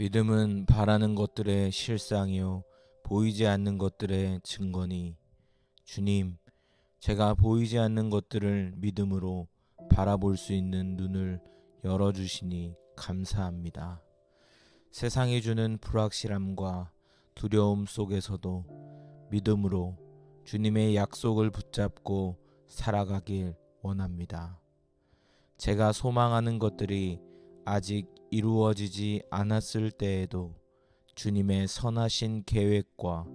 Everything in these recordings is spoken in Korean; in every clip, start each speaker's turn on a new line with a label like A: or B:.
A: 믿음은 바라는 것들의 실상이요 보이지 않는 것들의 증거니. 주님, 제가 보이지 않는 것들을 믿음으로 바라볼 수 있는 눈을 열어주시니 감사합니다. 세상이 주는 불확실함과 두려움 속에서도 믿음으로 주님의 약속을 붙잡고 살아가길 원합니다. 제가 소망하는 것들이 아직 이루어지지 않았을 때에도 주님의 선하신 계획과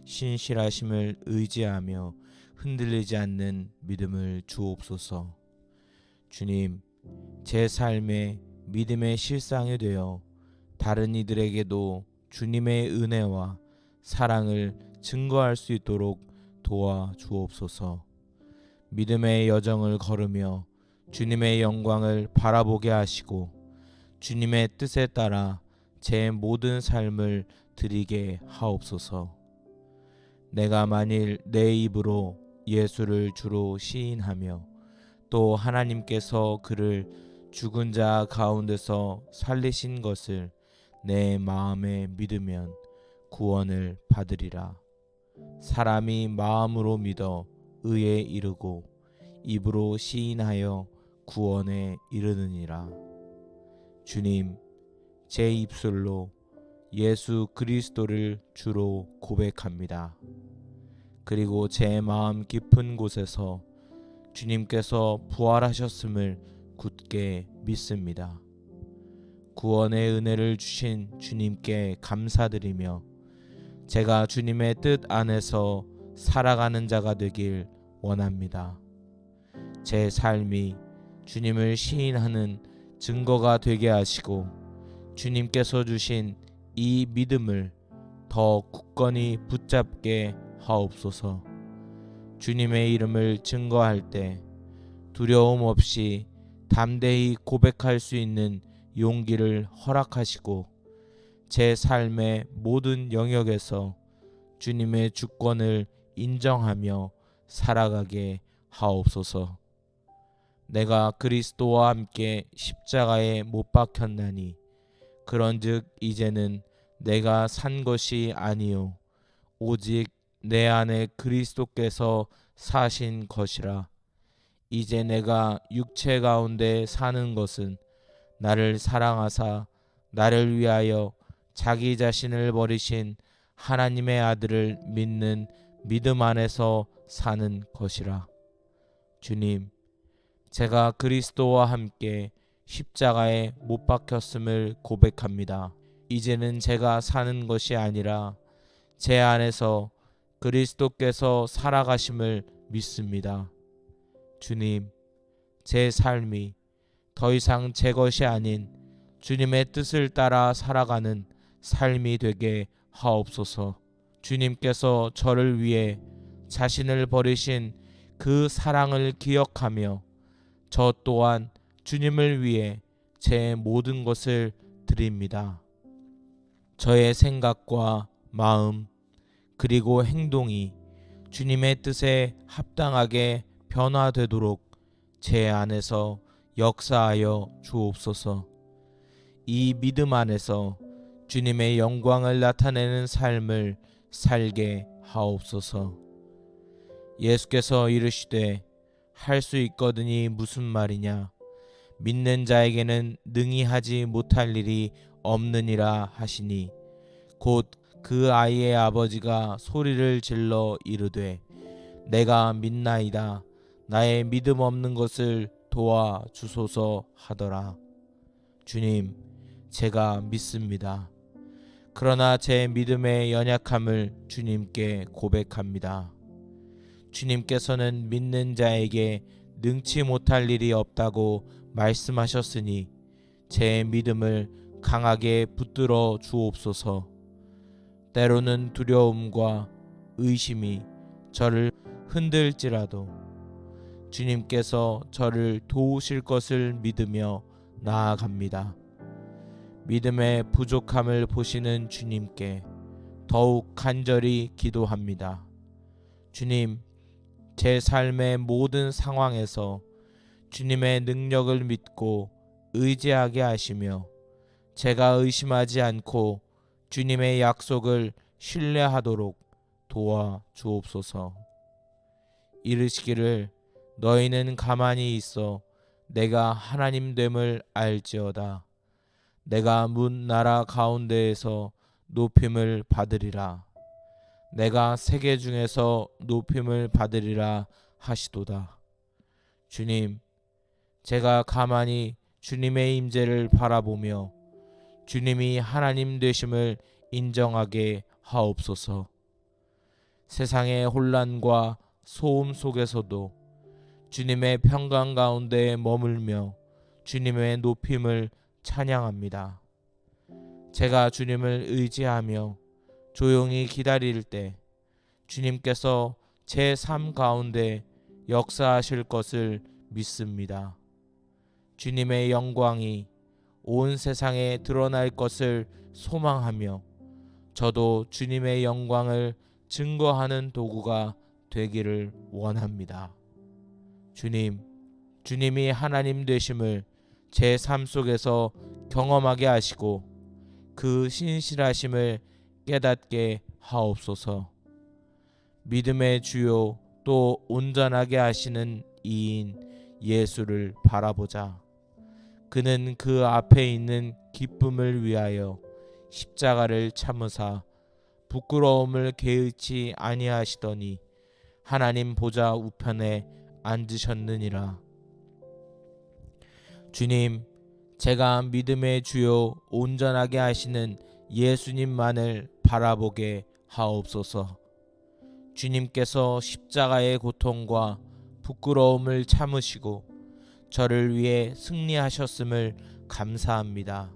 A: 신실하심을 의지하며 흔들리지 않는 믿음을 주옵소서. 주님, 제 삶에 믿음의 실상이 되어 다른 이들에게도 주님의 은혜와 사랑을 증거할 수 있도록 도와 주옵소서. 믿음의 여정을 걸으며 주님의 영광을 바라보게 하시고 주님의 뜻에 따라 제 모든 삶을 드리게 하옵소서. 내가 만일 내 입으로 예수를 주로 시인하며 또 하나님께서 그를 죽은 자 가운데서 살리신 것을 내 마음에 믿으면 구원을 받으리라. 사람이 마음으로 믿어 의에 이르고 입으로 시인하여 구원에 이르느니라. 주님, 제 입술로 예수 그리스도를 주로 고백합니다. 그리고 제 마음 깊은 곳에서 주님께서 부활하셨음을 굳게 믿습니다. 구원의 은혜를 주신 주님께 감사드리며 제가 주님의 뜻 안에서 살아가는 자가 되길 원합니다. 제 삶이 주님을 시인하는 증거가 되게 하시고 주님께서 주신 이 믿음을 더 굳건히 붙잡게 하옵소서. 주님의 이름을 증거할 때 두려움 없이 담대히 고백할 수 있는 용기를 허락하시고 제 삶의 모든 영역에서 주님의 주권을 인정하며 살아가게 하옵소서. 내가 그리스도와 함께 십자가에 못 박혔나니 그런즉 이제는 내가 산 것이 아니요 오직 내 안에 그리스도께서 사신 것이라. 이제 내가 육체 가운데 사는 것은 나를 사랑하사 나를 위하여 자기 자신을 버리신 하나님의 아들을 믿는 믿음 안에서 사는 것이라. 주님, 제가 그리스도와 함께 십자가에 못 박혔음을 고백합니다. 이제는 제가 사는 것이 아니라 제 안에서 그리스도께서 살아가심을 믿습니다. 주님, 제 삶이 더 이상 제 것이 아닌 주님의 뜻을 따라 살아가는 삶이 되게 하옵소서. 주님께서 저를 위해 자신을 버리신 그 사랑을 기억하며 저 또한 주님을 위해 제 모든 것을 드립니다. 저의 생각과 마음 그리고 행동이 주님의 뜻에 합당하게 변화되도록 제 안에서 역사하여 주옵소서. 이 믿음 안에서 주님의 영광을 나타내는 삶을 살게 하옵소서. 예수께서 이르시되 할 수 있거든이 무슨 말이냐, 믿는 자에게는 능히 하지 못할 일이 없느니라 하시니 곧 그 아이의 아버지가 소리를 질러 이르되 내가 믿나이다, 나의 믿음 없는 것을 도와 주소서 하더라. 주님, 제가 믿습니다. 그러나 제 믿음의 연약함을 주님께 고백합니다. 주님께서는 믿는 자에게 능치 못할 일이 없다고 말씀하셨으니 제 믿음을 강하게 붙들어 주옵소서. 때로는 두려움과 의심이 저를 흔들지라도 주님께서 저를 도우실 것을 믿으며 나아갑니다. 믿음의 부족함을 보시는 주님께 더욱 간절히 기도합니다. 주님, 제 삶의 모든 상황에서 주님의 능력을 믿고 의지하게 하시며 제가 의심하지 않고 주님의 약속을 신뢰하도록 도와 주옵소서. 이르시기를 너희는 가만히 있어 내가 하나님 됨을 알지어다. 내가 문 나라 가운데에서 높임을 받으리라. 내가 세계 중에서 높임을 받으리라 하시도다. 주님, 제가 가만히 주님의 임재를 바라보며 주님이 하나님 되심을 인정하게 하옵소서. 세상의 혼란과 소음 속에서도 주님의 평강 가운데 머물며 주님의 높임을 찬양합니다. 제가 주님을 의지하며 조용히 기다릴 때 주님께서 제 삶 가운데 역사하실 것을 믿습니다. 주님의 영광이 온 세상에 드러날 것을 소망하며 저도 주님의 영광을 증거하는 도구가 되기를 원합니다. 주님이 하나님 되심을 제 삶 속에서 경험하게 하시고 그 신실하심을 깨닫게 하옵소서. 믿음의 주요 또 온전하게 하시는 이인 예수를 바라보자. 그는 그 앞에 있는 기쁨을 위하여 십자가를 참으사 부끄러움을 개의치 아니하시더니 하나님 보좌 우편에 앉으셨느니라. 주님, 제가 믿음의 주요 온전하게 하시는 예수님만을 바라보게 하옵소서. 주님께서 십자가의 고통과 부끄러움을 참으시고 저를 위해 승리하셨음을 감사합니다.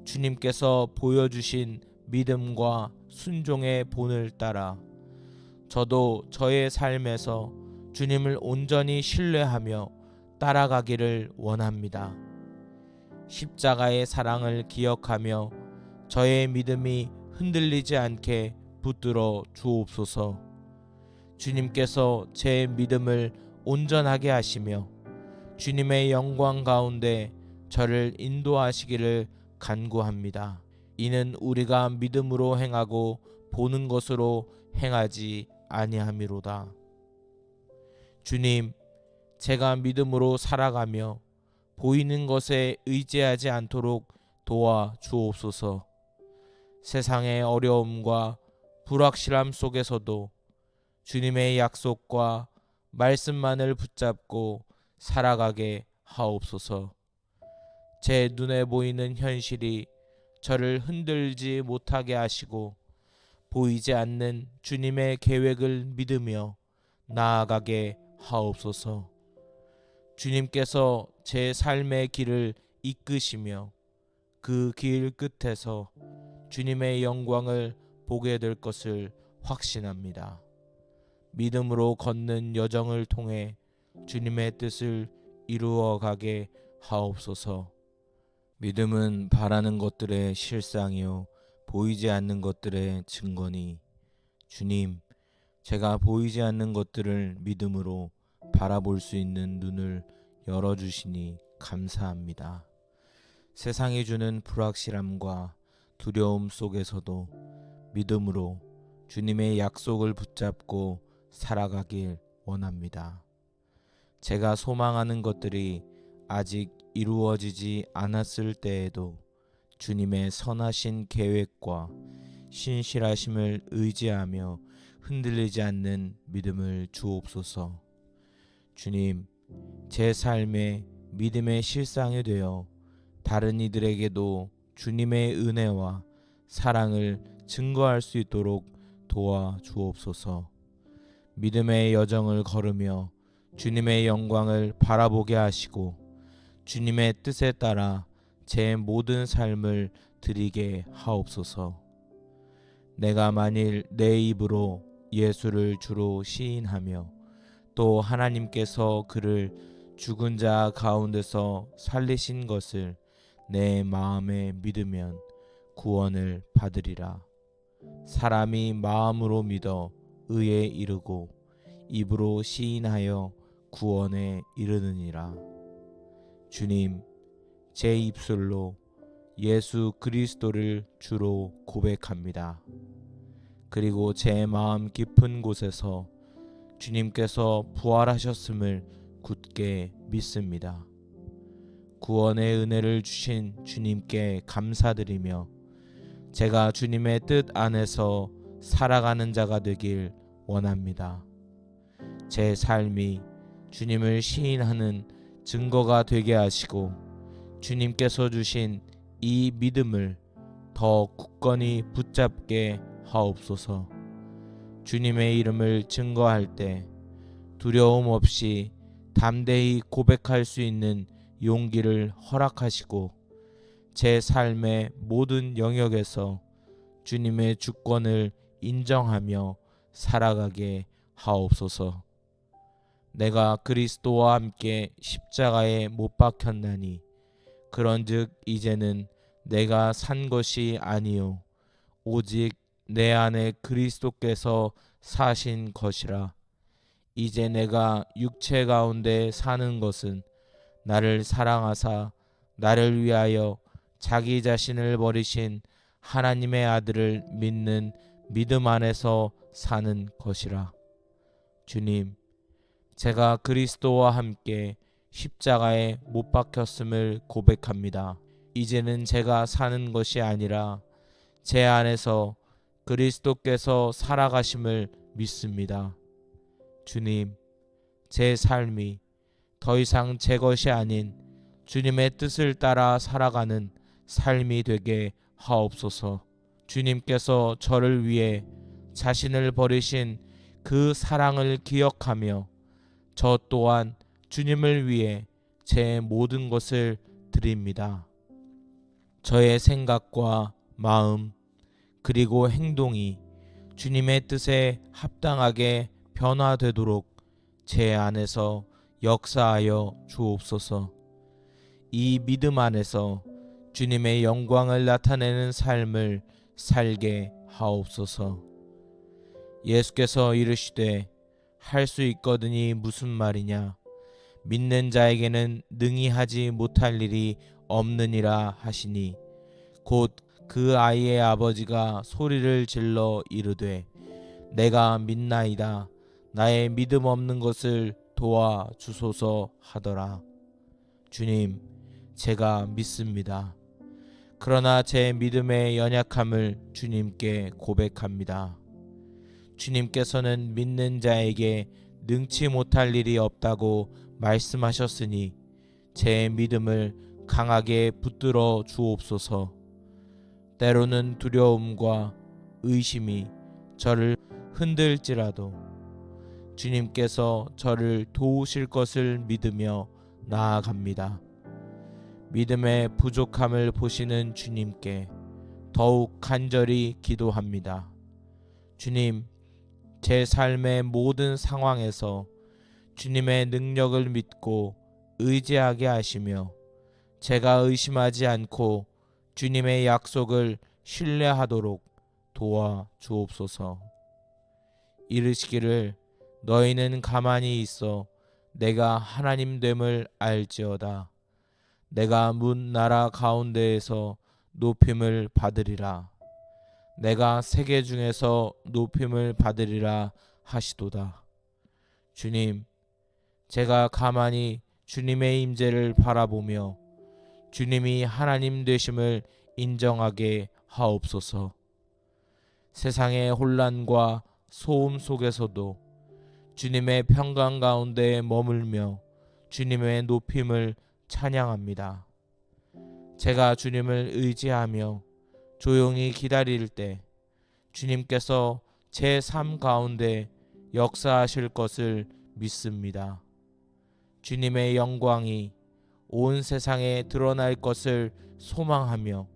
A: 주님께서 보여주신 믿음과 순종의 본을 따라 저도 저의 삶에서 주님을 온전히 신뢰하며 따라가기를 원합니다. 십자가의 사랑을 기억하며 저의 믿음이 흔들리지 않게 붙들어 주옵소서. 주님께서 제 믿음을 온전하게 하시며 주님의 영광 가운데 저를 인도하시기를 간구합니다. 이는 우리가 믿음으로 행하고 보는 것으로 행하지 아니함이로다. 주님, 제가 믿음으로 살아가며 보이는 것에 의지하지 않도록 도와 주옵소서. 세상의 어려움과 불확실함 속에서도 주님의 약속과 말씀만을 붙잡고 살아가게 하옵소서. 제 눈에 보이는 현실이 저를 흔들지 못하게 하시고 보이지 않는 주님의 계획을 믿으며 나아가게 하옵소서. 주님께서 제 삶의 길을 이끄시며 그 길 끝에서 주님의 영광을 보게 될 것을 확신합니다. 믿음으로 걷는 여정을 통해 주님의 뜻을 이루어 가게 하옵소서. 믿음은 바라는 것들의 실상이요 보이지 않는 것들의 증거니. 주님, 제가 보이지 않는 것들을 믿음으로 바라볼 수 있는 눈을 열어주시니 감사합니다. 세상이 주는 불확실함과 두려움 속에서도 믿음으로 주님의 약속을 붙잡고 살아가길 원합니다. 제가 소망하는 것들이 아직 이루어지지 않았을 때에도 주님의 선하신 계획과 신실하심을 의지하며 흔들리지 않는 믿음을 주옵소서. 주님, 제 삶에 믿음의 실상이 되어 다른 이들에게도 주님의 은혜와 사랑을 증거할 수 있도록 도와 주옵소서. 믿음의 여정을 걸으며 주님의 영광을 바라보게 하시고 주님의 뜻에 따라 제 모든 삶을 드리게 하옵소서. 내가 만일 내 입으로 예수를 주로 시인하며 또 하나님께서 그를 죽은 자 가운데서 살리신 것을 내 마음에 믿으면 구원을 받으리라. 사람이 마음으로 믿어 의에 이르고 입으로 시인하여 구원에 이르느니라. 주님, 제 입술로 예수 그리스도를 주로 고백합니다. 그리고 제 마음 깊은 곳에서 주님께서 부활하셨음을 굳게 믿습니다. 구원의 은혜를 주신 주님께 감사드리며 제가 주님의 뜻 안에서 살아가는 자가 되길 원합니다. 제 삶이 주님을 시인하는 증거가 되게 하시고 주님께서 주신 이 믿음을 더 굳건히 붙잡게 하옵소서. 주님의 이름을 증거할 때 두려움 없이 담대히 고백할 수 있는 용기를 허락하시고 제 삶의 모든 영역에서 주님의 주권을 인정하며 살아가게 하옵소서. 내가 그리스도와 함께 십자가에 못 박혔나니 그런즉 이제는 내가 산 것이 아니요 오직 내 안에 그리스도께서 사신 것이라. 이제 내가 육체 가운데 사는 것은 나를 사랑하사 나를 위하여 자기 자신을 버리신 하나님의 아들을 믿는 믿음 안에서 사는 것이라. 주님, 제가 그리스도와 함께 십자가에 못 박혔음을 고백합니다. 이제는 제가 사는 것이 아니라 제 안에서 그리스도께서 살아가심을 믿습니다. 주님, 제 삶이 더 이상 제 것이 아닌 주님의 뜻을 따라 살아가는 삶이 되게 하옵소서. 주님께서 저를 위해 자신을 버리신 그 사랑을 기억하며 저 또한 주님을 위해 제 모든 것을 드립니다. 저의 생각과 마음 그리고 행동이 주님의 뜻에 합당하게 변화되도록 제 안에서 역사하여 주옵소서. 이 믿음 안에서 주님의 영광을 나타내는 삶을 살게 하옵소서. 예수께서 이르시되 할 수 있거든이 무슨 말이냐, 믿는 자에게는 능히 하지 못할 일이 없느니라 하시니 곧 그 아이의 아버지가 소리를 질러 이르되 내가 믿나이다 나의 믿음 없는 것을 도와주소서 하더라. 주님, 제가 믿습니다. 그러나 제 믿음의 연약함을 주님께 고백합니다. 주님께서는 믿는 자에게 능치 못할 일이 없다고 말씀하셨으니 제 믿음을 강하게 붙들어 주옵소서. 때로는 두려움과 의심이 저를 흔들지라도 주님께서 저를 도우실 것을 믿으며 나아갑니다. 믿음의 부족함을 보시는 주님께 더욱 간절히 기도합니다. 주님, 제 삶의 모든 상황에서 주님의 능력을 믿고 의지하게 하시며 제가 의심하지 않고 주님의 약속을 신뢰하도록 도와 주옵소서. 이르시기를 너희는 가만히 있어 내가 하나님 됨을 알지어다. 내가 문 나라 가운데에서 높임을 받으리라. 내가 세계 중에서 높임을 받으리라 하시도다. 주님, 제가 가만히 주님의 임재를 바라보며 주님이 하나님 되심을 인정하게 하옵소서. 세상의 혼란과 소음 속에서도 주님의 평강 가운데 머물며 주님의 높임을 찬양합니다. 제가 주님을 의지하며 조용히 기다릴 때 주님께서 제 삶 가운데 역사하실 것을 믿습니다. 주님의 영광이 온 세상에 드러날 것을 소망하며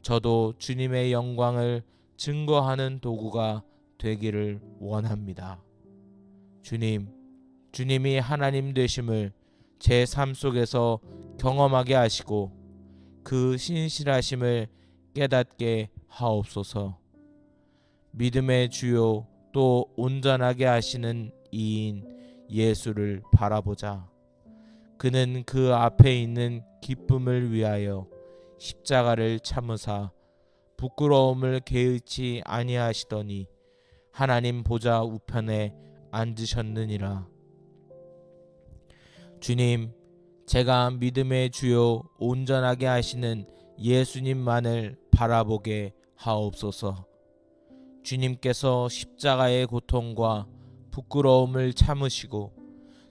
A: 저도 주님의 영광을 증거하는 도구가 되기를 원합니다. 주님, 주님이 하나님 되심을 제 삶 속에서 경험하게 하시고 그 신실하심을 깨닫게 하옵소서. 믿음의 주요 또 온전하게 하시는 이인 예수를 바라보자. 그는 그 앞에 있는 기쁨을 위하여 십자가를 참으사 부끄러움을 개의치 아니하시더니 하나님 보좌 우편에 앉으셨느니라. 주님, 제가 믿음의 주요 온전하게 하시는 예수님만을 바라보게 하옵소서. 주님께서 십자가의 고통과 부끄러움을 참으시고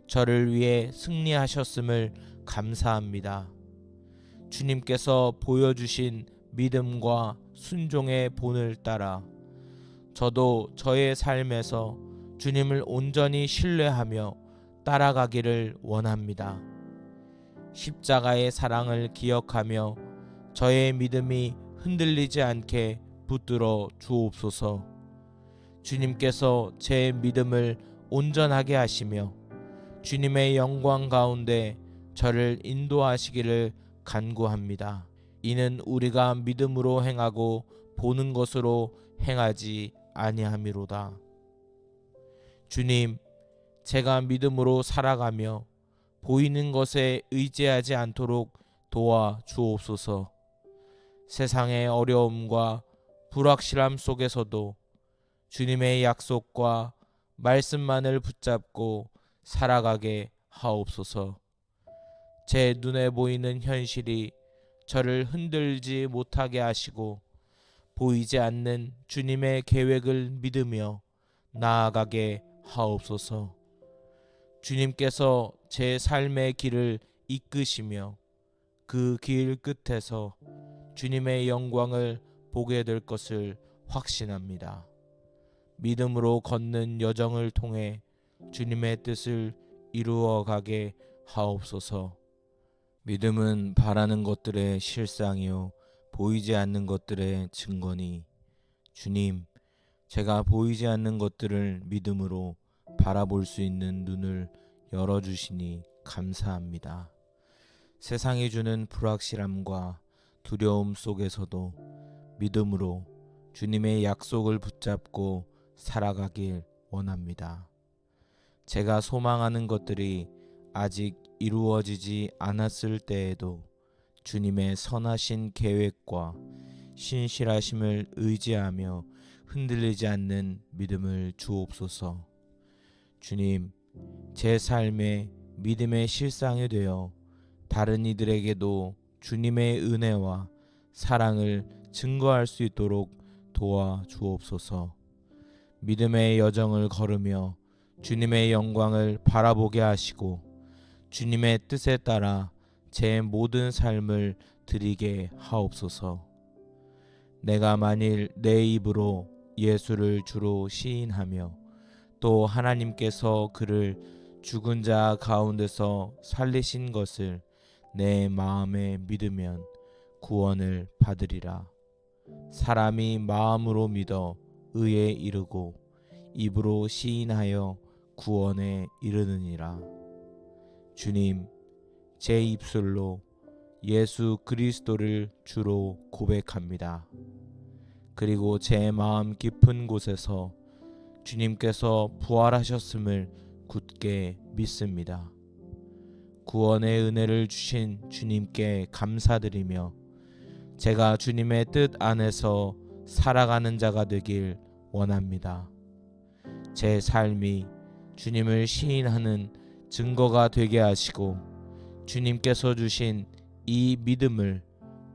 A: 저를 위해 승리하셨음을 감사합니다. 주님께서 보여주신 믿음과 순종의 본을 따라 저도 저의 삶에서 주님을 온전히 신뢰하며 따라가기를 원합니다. 십자가의 사랑을 기억하며 저의 믿음이 흔들리지 않게 붙들어 주옵소서. 주님께서 제 믿음을 온전하게 하시며 주님의 영광 가운데 저를 인도하시기를 간구합니다. 이는 우리가 믿음으로 행하고 보는 것으로 행하지 아니함이로다. 주님, 제가 믿음으로 살아가며 보이는 것에 의지하지 않도록 도와 주옵소서. 세상의 어려움과 불확실함 속에서도 주님의 약속과 말씀만을 붙잡고 살아가게 하옵소서. 제 눈에 보이는 현실이 저를 흔들지 못하게 하시고 보이지 않는 주님의 계획을 믿으며 나아가게 하옵소서. 주님께서 제 삶의 길을 이끄시며 그 길 끝에서 주님의 영광을 보게 될 것을 확신합니다. 믿음으로 걷는 여정을 통해 주님의 뜻을 이루어 가게 하옵소서. 믿음은 바라는 것들의 실상이요 보이지 않는 것들의 증거니, 주님, 제가 보이지 않는 것들을 믿음으로 바라볼 수 있는 눈을 열어주시니 감사합니다. 세상이 주는 불확실함과 두려움 속에서도 믿음으로 주님의 약속을 붙잡고 살아가길 원합니다. 제가 소망하는 것들이 아직 이루어지지 않았을 때에도 주님의 선하신 계획과 신실하심을 의지하며 흔들리지 않는 믿음을 주옵소서. 주님, 제 삶에 믿음의 실상이 되어 다른 이들에게도 주님의 은혜와 사랑을 증거할 수 있도록 도와 주옵소서. 믿음의 여정을 걸으며 주님의 영광을 바라보게 하시고 주님의 뜻에 따라 제 모든 삶을 드리게 하옵소서. 내가 만일 내 입으로 예수를 주로 시인하며 또 하나님께서 그를 죽은 자 가운데서 살리신 것을 내 마음에 믿으면 구원을 받으리라. 사람이 마음으로 믿어 의에 이르고 입으로 시인하여 구원에 이르느니라. 주님, 제 입술로 예수 그리스도를 주로 고백합니다. 그리고 제 마음 깊은 곳에서 주님께서 부활하셨음을 굳게 믿습니다. 구원의 은혜를 주신 주님께 감사드리며 제가 주님의 뜻 안에서 살아가는 자가 되길 원합니다. 제 삶이 주님을 시인하는 증거가 되게 하시고 주님께서 주신 이 믿음을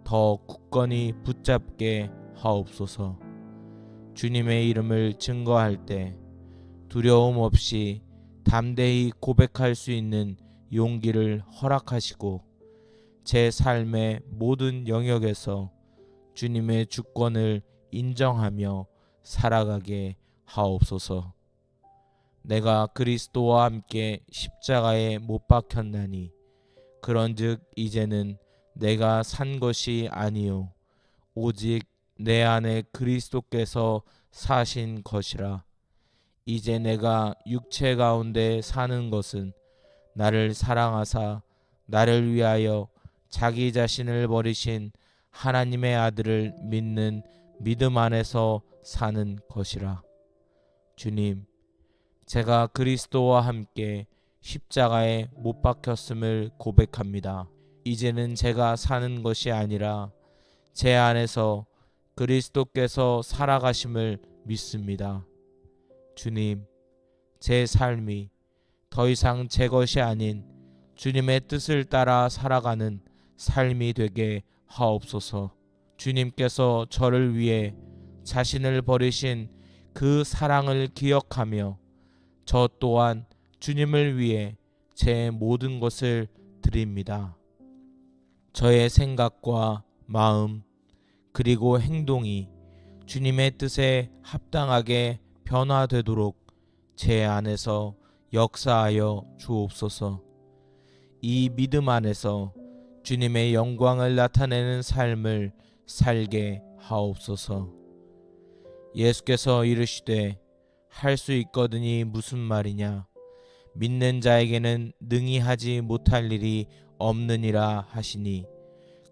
A: 더 굳건히 붙잡게 하옵소서. 주님의 이름을 증거할 때 두려움 없이 담대히 고백할 수 있는 용기를 허락하시고 제 삶의 모든 영역에서 주님의 주권을 인정하며 살아가게 하옵소서. 내가 그리스도와 함께 십자가에 못 박혔나니 그런즉 이제는 내가 산 것이 아니요 오직 내 안에 그리스도께서 사신 것이라. 이제 내가 육체 가운데 사는 것은 나를 사랑하사 나를 위하여 자기 자신을 버리신 하나님의 아들을 믿는 믿음 안에서 사는 것이라. 주님, 제가 그리스도와 함께 십자가에 못 박혔음을 고백합니다. 이제는 제가 사는 것이 아니라 제 안에서 그리스도께서 살아가심을 믿습니다. 주님, 제 삶이 더 이상 제 것이 아닌 주님의 뜻을 따라 살아가는 삶이 되게 하옵소서. 주님께서 저를 위해 자신을 버리신 그 사랑을 기억하며 저 또한 주님을 위해 제 모든 것을 드립니다. 저의 생각과 마음 그리고 행동이 주님의 뜻에 합당하게 변화되도록 제 안에서 역사하여 주옵소서. 이 믿음 안에서 주님의 영광을 나타내는 삶을 살게 하옵소서. 예수께서 이르시되 할 수 있거든이 무슨 말이냐, 믿는 자에게는 능히 하지 못할 일이 없느니라 하시니,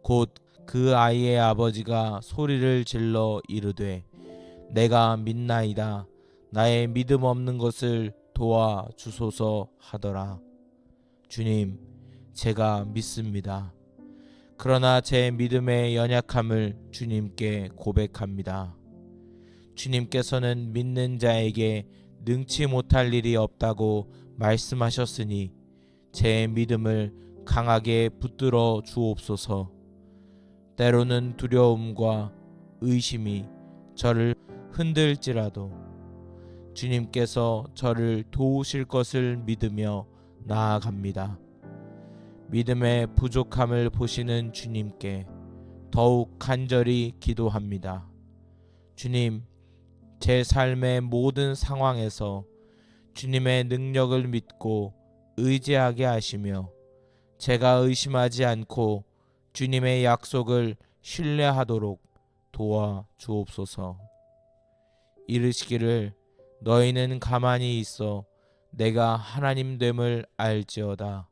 A: 곧 그 아이의 아버지가 소리를 질러 이르되 내가 믿나이다, 나의 믿음 없는 것을 도와 주소서 하더라. 주님, 제가 믿습니다. 그러나 제 믿음의 연약함을 주님께 고백합니다. 주님께서는 믿는 자에게 능치 못할 일이 없다고 말씀하셨으니 제 믿음을 강하게 붙들어 주옵소서. 때로는 두려움과 의심이 저를 흔들지라도 주님께서 저를 도우실 것을 믿으며 나아갑니다. 믿음의 부족함을 보시는 주님께 더욱 간절히 기도합니다. 주님, 제 삶의 모든 상황에서 주님의 능력을 믿고 의지하게 하시며 제가 의심하지 않고 주님의 약속을 신뢰하도록 도와 주옵소서. 이르시기를 너희는 가만히 있어 내가 하나님 됨을 알지어다.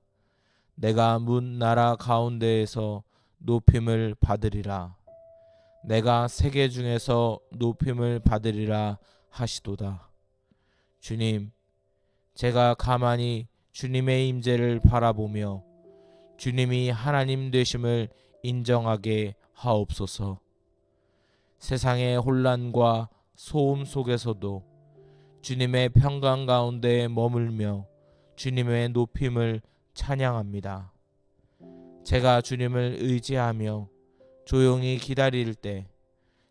A: 내가 문 나라 가운데에서 높임을 받으리라. 내가 세계 중에서 높임을 받으리라 하시도다. 주님, 제가 가만히 주님의 임재를 바라보며 주님이 하나님 되심을 인정하게 하옵소서. 세상의 혼란과 소음 속에서도 주님의 평강 가운데 머물며 주님의 높임을 찬양합니다. 제가 주님을 의지하며 조용히 기다릴 때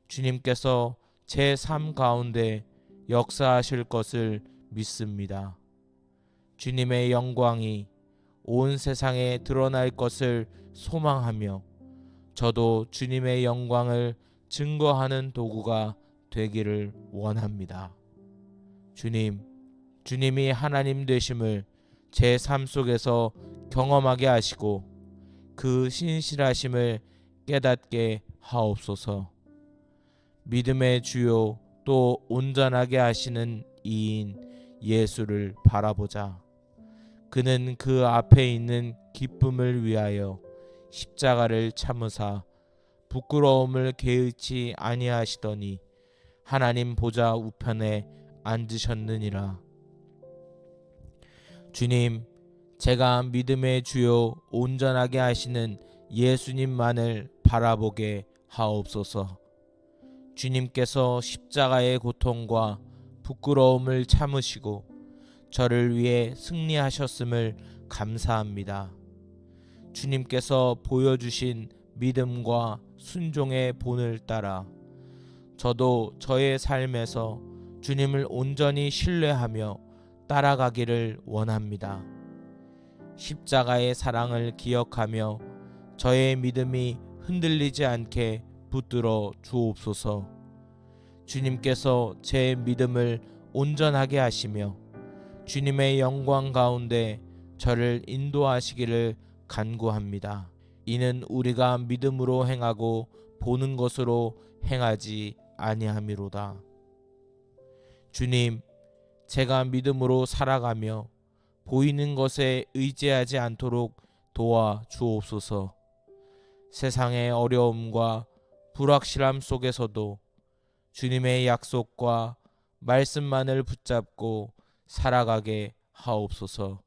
A: 주님께서 제 삶 가운데 역사하실 것을 믿습니다. 주님의 영광이 온 세상에 드러날 것을 소망하며 저도 주님의 영광을 증거하는 도구가 되기를 원합니다. 주님, 주님이 하나님 되심을 제 삶 속에서 경험하게 하시고 그 신실하심을 깨닫게 하옵소서. 믿음의 주요 또 온전하게 하시는 이인 예수를 바라보자. 그는 그 앞에 있는 기쁨을 위하여 십자가를 참으사 부끄러움을 개의치 아니하시더니 하나님 보좌 우편에 앉으셨느니라. 주님, 제가 믿음의 주요 온전하게 하시는 예수님만을 바라보게 하옵소서. 주님께서 십자가의 고통과 부끄러움을 참으시고 저를 위해 승리하셨음을 감사합니다. 주님께서 보여주신 믿음과 순종의 본을 따라 저도 저의 삶에서 주님을 온전히 신뢰하며 따라가기를 원합니다. 십자가의 사랑을 기억하며 저의 믿음이 흔들리지 않게 붙들어 주옵소서. 주님께서 제 믿음을 온전하게 하시며 주님의 영광 가운데 저를 인도하시기를 간구합니다. 이는 우리가 믿음으로 행하고 보는 것으로 행하지 아니함이로다. 주님, 제가 믿음으로 살아가며 보이는 것에 의지하지 않도록 도와 주옵소서. 세상의 어려움과 불확실함 속에서도 주님의 약속과 말씀만을 붙잡고 살아가게 하옵소서.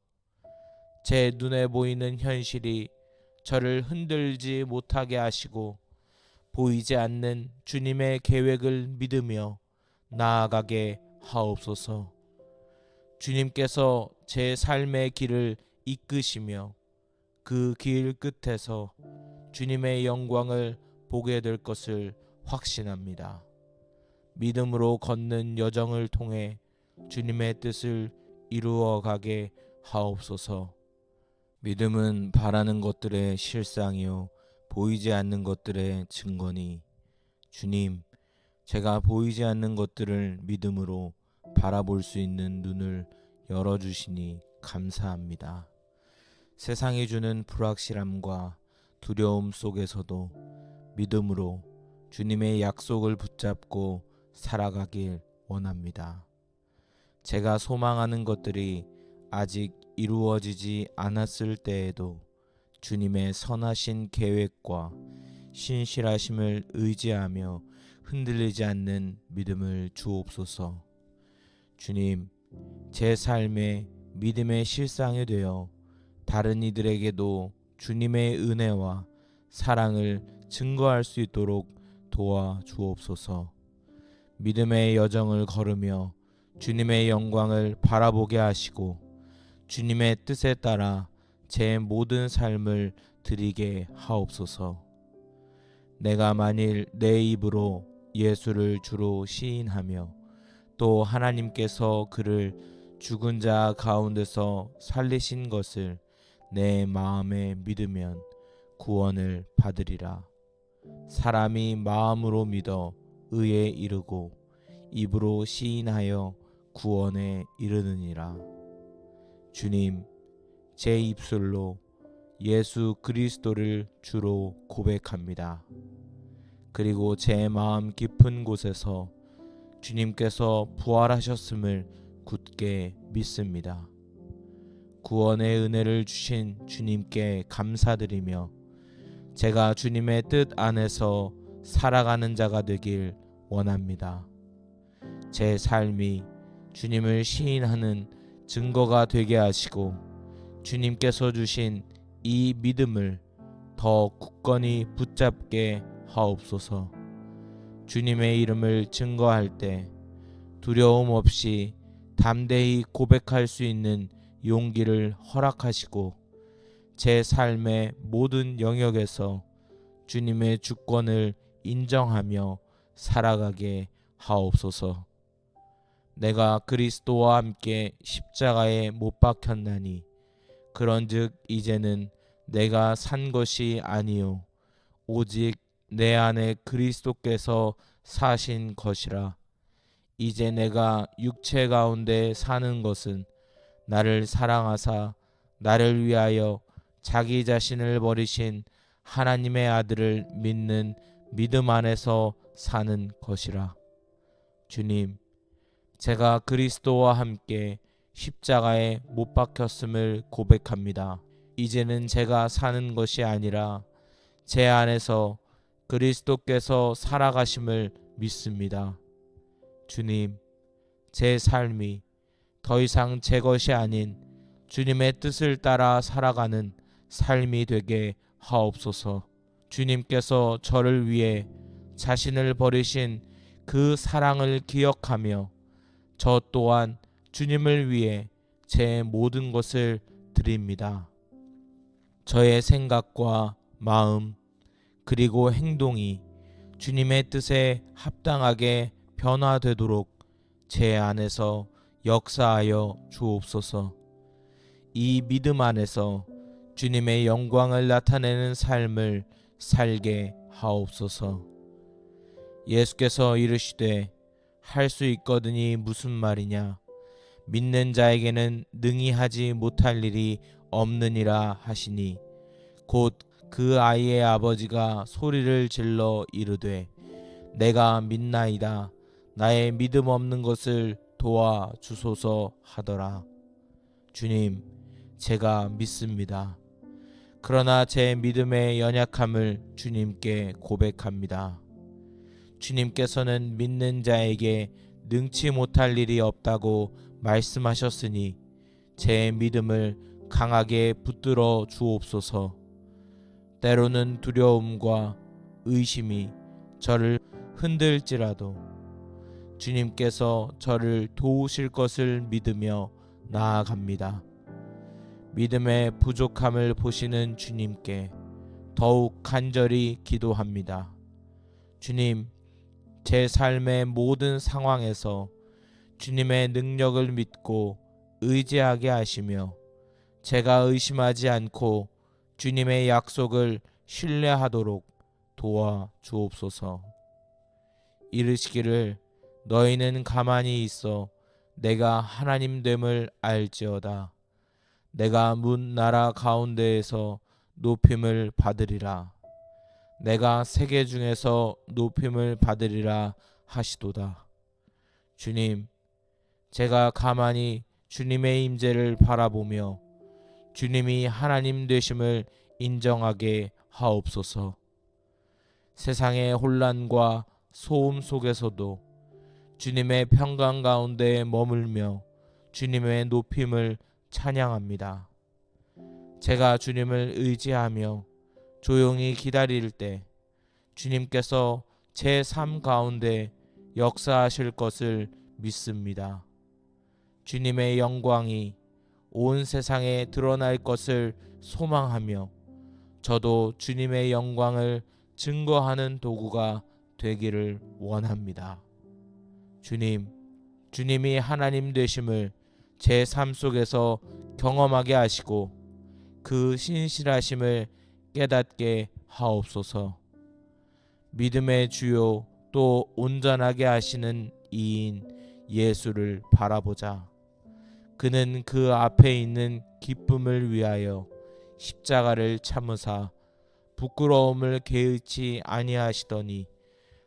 A: 제 눈에 보이는 현실이 저를 흔들지 못하게 하시고 보이지 않는 주님의 계획을 믿으며 나아가게 하옵소서. 주님께서 제 삶의 길을 이끄시며 그 길 끝에서 주님의 영광을 보게 될 것을 확신합니다. 믿음으로 걷는 여정을 통해 주님의 뜻을 이루어 가게 하옵소서. 믿음은 바라는 것들의 실상이요 보이지 않는 것들의 증거니, 주님, 제가 보이지 않는 것들을 믿음으로 바라볼 수 있는 눈을 열어주시니 감사합니다. 세상이 주는 불확실함과 두려움 속에서도 믿음으로 주님의 약속을 붙잡고 살아가길 원합니다. 제가 소망하는 것들이 아직 이루어지지 않았을 때에도 주님의 선하신 계획과 신실하심을 의지하며 흔들리지 않는 믿음을 주옵소서. 주님, 제 삶에 믿음의 실상이 되어 다른 이들에게도 주님의 은혜와 사랑을 증거할 수 있도록 도와주옵소서. 믿음의 여정을 걸으며 주님의 영광을 바라보게 하시고 주님의 뜻에 따라 제 모든 삶을 드리게 하옵소서. 내가 만일 내 입으로 예수를 주로 시인하며 또 하나님께서 그를 죽은 자 가운데서 살리신 것을 내 마음에 믿으면 구원을 받으리라. 사람이 마음으로 믿어 의에 이르고 입으로 시인하여 구원에 이르느니라. 주님, 제 입술로 예수 그리스도를 주로 고백합니다. 그리고 제 마음 깊은 곳에서 주님께서 부활하셨음을 굳게 믿습니다. 구원의 은혜를 주신 주님께 감사드리며 제가 주님의 뜻 안에서 살아가는 자가 되길 원합니다. 제 삶이 주님을 시인하는 증거가 되게 하시고 주님께서 주신 이 믿음을 더 굳건히 붙잡게 하옵소서. 주님의 이름을 증거할 때 두려움 없이 담대히 고백할 수 있는 용기를 허락하시고 제 삶의 모든 영역에서 주님의 주권을 인정하며 살아가게 하옵소서. 내가 그리스도와 함께 십자가에 못 박혔나니 그런즉 이제는 내가 산 것이 아니요 오직 내 안에 그리스도께서 사신 것이라. 이제 내가 육체 가운데 사는 것은 나를 사랑하사 나를 위하여 자기 자신을 버리신 하나님의 아들을 믿는 믿음 안에서 사는 것이라. 주님, 제가 그리스도와 함께 십자가에 못 박혔음을 고백합니다. 이제는 제가 사는 것이 아니라 제 안에서 그리스도께서 살아가심을 믿습니다. 주님, 제 삶이 더 이상 제 것이 아닌 주님의 뜻을 따라 살아가는 삶이 되게 하옵소서. 주님께서 저를 위해 자신을 버리신 그 사랑을 기억하며 저 또한 주님을 위해 제 모든 것을 드립니다. 저의 생각과 마음 그리고 행동이 주님의 뜻에 합당하게 변화되도록 제 안에서 역사하여 주옵소서. 이 믿음 안에서 주님의 영광을 나타내는 삶을 살게 하옵소서. 예수께서 이르시되 할 수 있거든이 무슨 말이냐, 믿는 자에게는 능히 하지 못할 일이 없느니라 하시니 곧 그 아이의 아버지가 소리를 질러 이르되 내가 믿나이다, 나의 믿음 없는 것을 도와주소서 하더라. 주님, 제가 믿습니다. 그러나 제 믿음의 연약함을 주님께 고백합니다. 주님께서는 믿는 자에게 능치 못할 일이 없다고 말씀하셨으니 제 믿음을 강하게 붙들어 주옵소서. 때로는 두려움과 의심이 저를 흔들지라도 주님께서 저를 도우실 것을 믿으며 나아갑니다. 믿음의 부족함을 보시는 주님께 더욱 간절히 기도합니다. 주님, 제 삶의 모든 상황에서 주님의 능력을 믿고 의지하게 하시며 제가 의심하지 않고 주님의 약속을 신뢰하도록 도와 주옵소서. 이르시기를 너희는 가만히 있어 내가 하나님 됨을 알지어다. 내가 문 나라 가운데에서 높임을 받으리라. 내가 세계 중에서 높임을 받으리라 하시도다. 주님, 제가 가만히 주님의 임재를 바라보며 주님이 하나님 되심을 인정하게 하옵소서. 세상의 혼란과 소음 속에서도 주님의 평강 가운데 머물며 주님의 높임을 찬양합니다. 제가 주님을 의지하며 조용히 기다릴 때 주님께서 제 삶 가운데 역사하실 것을 믿습니다. 주님의 영광이 온 세상에 드러날 것을 소망하며 저도 주님의 영광을 증거하는 도구가 되기를 원합니다. 주님, 주님이 하나님 되심을 제 삶 속에서 경험하게 하시고 그 신실하심을 깨닫게 하옵소서. 믿음의 주요 또 온전하게 하시는 이인 예수를 바라보자. 그는 그 앞에 있는 기쁨을 위하여 십자가를 참으사 부끄러움을 개의치 아니하시더니